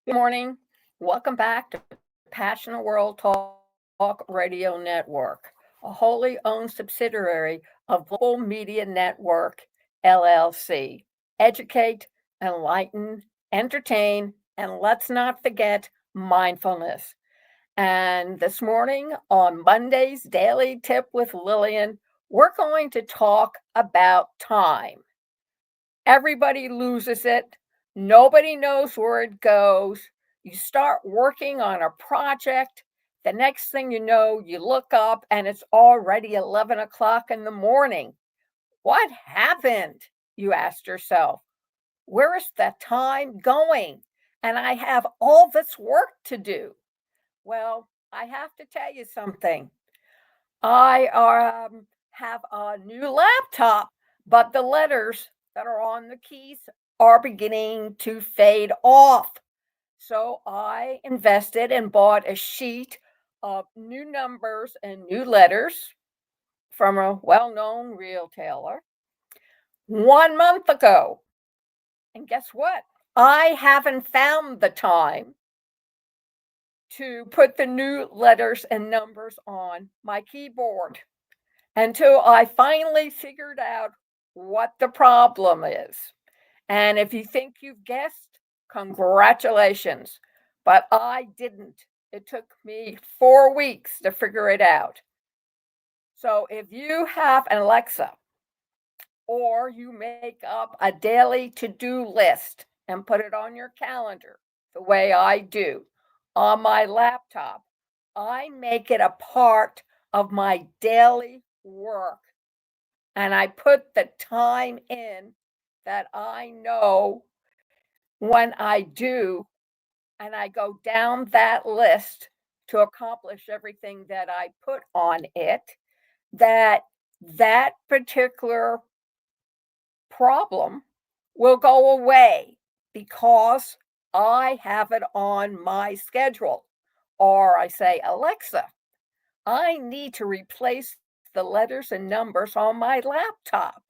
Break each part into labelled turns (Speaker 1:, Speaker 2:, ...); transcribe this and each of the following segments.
Speaker 1: Good morning. Welcome back to Passionate World Talk Radio Network, a wholly owned subsidiary of Global Media Network, LLC. Educate, enlighten, entertain, and let's not forget mindfulness. And this morning on Monday's Daily Tip with Lillian, we're going to talk about time. Everybody loses it. Nobody knows where it goes. You start working on a project. The next thing you know, you look up and it's already 11 o'clock in the morning. What happened? You asked yourself. Where is the time going? And I have all this work to do. Well, I have to tell you something. I have a new laptop, but the letters that are on the keys are beginning to fade off. So I invested and bought a sheet of new numbers and new letters from a well known retailer 1 month ago. And guess what? I haven't found the time to put the new letters and numbers on my keyboard until I finally figured out what the problem is. And if you think you've guessed, congratulations. But I didn't. It took me 4 weeks to figure it out. So if you have an Alexa or you make up a daily to-do list and put it on your calendar the way I do on my laptop, I make it a part of my daily work. And I put the time in that I know when I do, and I go down that list to accomplish everything that I put on it, that particular problem will go away because I have it on my schedule. Or I say, Alexa, I need to replace the letters and numbers on my laptop.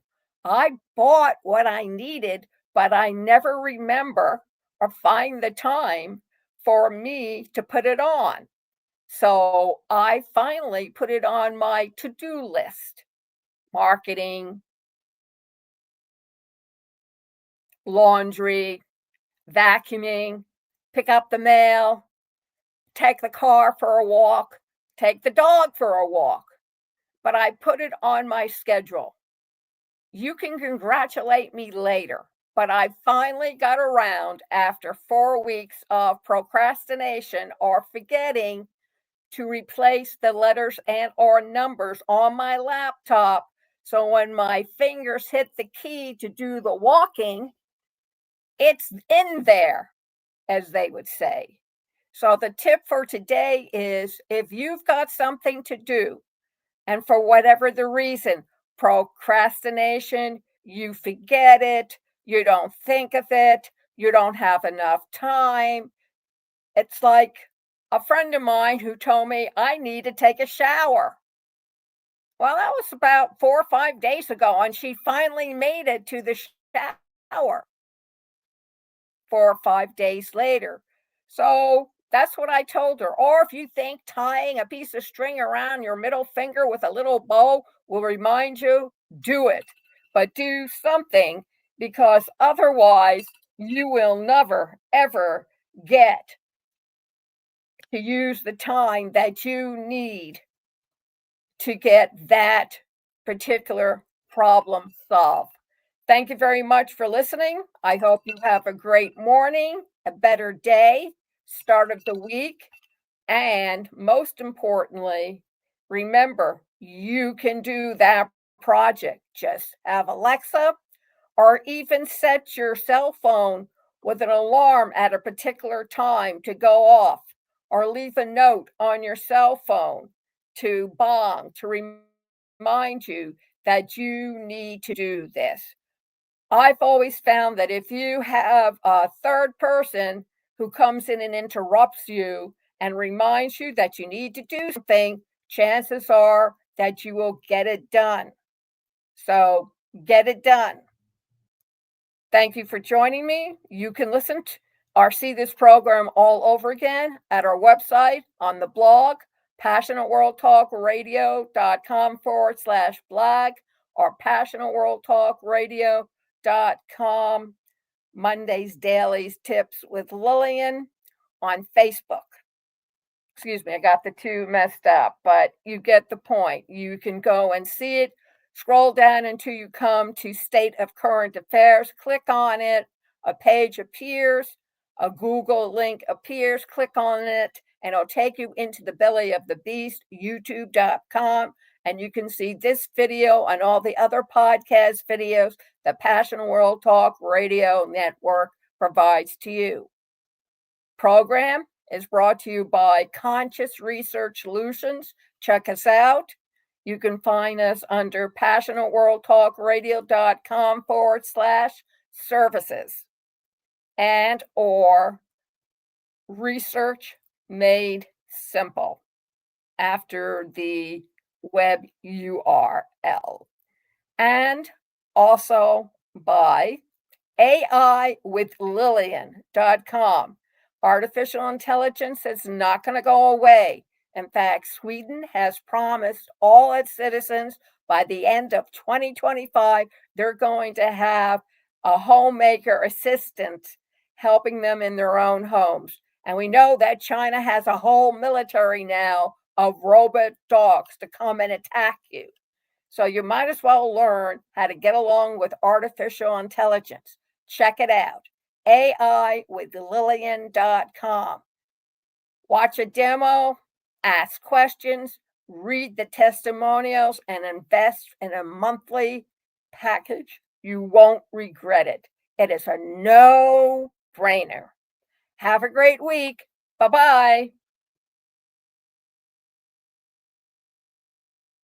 Speaker 1: I bought what I needed, but I never remember or find the time for me to put it on. So I finally put it on my to do list: marketing, laundry, vacuuming, pick up the mail, take the car for a walk, take the dog for a walk. But I put it on my schedule. You can congratulate me later, but I finally got around after 4 weeks of procrastination or forgetting to replace the letters and or numbers on my laptop. So when my fingers hit the key to do the walking, it's in there, as they would say. So the tip for today is if you've got something to do, and for whatever the reason, procrastination, you forget it, you don't think of it, you don't have enough time. It's like a friend of mine who told me I need to take a shower. Well, that was about 4 or 5 days ago, and she finally made it to the shower 4 or 5 days later. So that's what I told her. Or if you think tying a piece of string around your middle finger with a little bow will remind you, do it. But do something, because otherwise you will never, ever get to use the time that you need to get that particular problem solved. Thank you very much for listening. I hope you have a great morning, a better day, start of the week, and most importantly, remember you can do that project. Just have Alexa or even set your cell phone with an alarm at a particular time to go off, or leave a note on your cell phone to bong to remind you that you need to do this. I've always found that if you have a third person who comes in and interrupts you and reminds you that you need to do something, chances are that you will get it done. So get it done. Thank you for joining me. You can listen or see this program all over again at our website on the blog, passionateworldtalkradio.com/blog or passionateworldtalkradio.com Mondays Dailies Tips with Lillian on Facebook. Excuse me, I got the two messed up, but you get the point. You can go and see it. Scroll down until you come to State of Current Affairs. Click on it. A page appears. A Google link appears. Click on it, and it'll take you into the belly of the beast, youtube.com. And you can see this video and all the other podcast videos the Passion World Talk Radio Network provides to you. Program is brought to you by Conscious Research Solutions. Check us out. You can find us under passionateworldtalkradio.com/services and or research made simple after the web URL. And also by AIwithlillian.com. Artificial intelligence is not going to go away. In fact, Sweden has promised all its citizens by the end of 2025, they're going to have a homemaker assistant helping them in their own homes. And we know that China has a whole military now of robot dogs to come and attack you. So you might as well learn how to get along with artificial intelligence. Check it out. AIwithlillian.com. Watch a demo, ask questions, read the testimonials, and invest in a monthly package. You won't regret it. It is a no-brainer. Have a great week. Bye-bye.